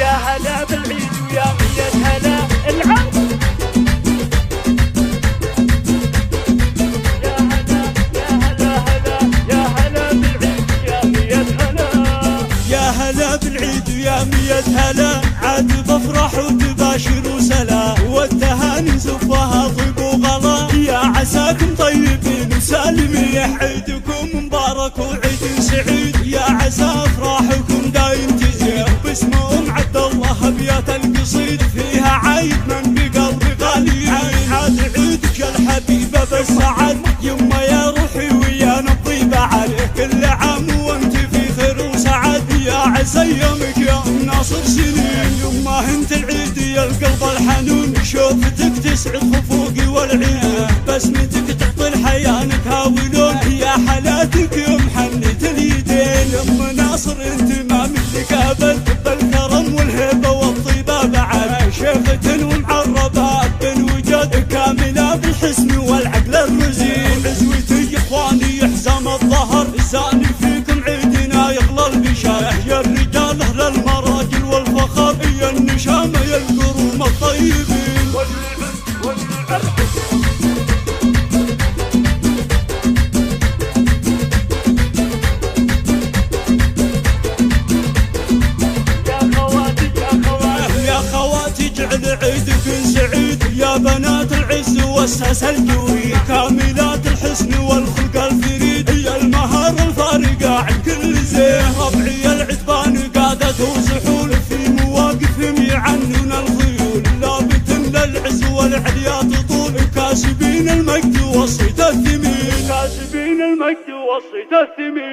يا هلا بالعيد ويا مية هلا العود. يا هلا يا هلا هلا يا هلا بالعيد ويا مية هلا. يا هلا بالعيد ويا مية هلا، عاد بفرح وتباشر وسلا، والتهاني نزفها طيب وغلا. يا عساكم طيبين وسالمين، عيدكم مبارك وعيد سعيد. يا عسى افراحكم دايم تزيد، باسم عبد الله ابيات القصيد، فيها عايد من بقلبي غالي. عاد عيدك يا الحبيبه بالسعد، يما يا روحي ويانا الطيبه عليك كل عام وانت في خير وسعد. يا عسى يومك يا ناصر سنين، يما انت العيد يا القلب الحنون. شوفتك تسعد خفوقي والعين، بسمتك تعطي الحياه نكهه ولون. يا حلاتك يا محنة اليدين، يما ناصر انت ما مثلك ابد، بالكرم والهبه والطيبه بعد. شيخة ومعربه بالوجود، كامله بالحسن والعقل الرزين. عزوتي يا اخواني حزام الظهر، زاني فيكم عيدنا يغلى البشار. يا الرجال اهل المراجل والفخر، يا النشامه يا القروم الطيبين. جعل عيدكم سعيد، يا بنات العز والساس الجوي، كاملات الحسن والخلق الفريد. يا المهار الفارقة عن كل زين، ربعي العتبان قادته وسحول، في مواقفهم يعنون الخيول. لابت للعز والعليا تطول، كاسبين المجد والصيت الثمين، كاسبين المجد والصيت الثمين.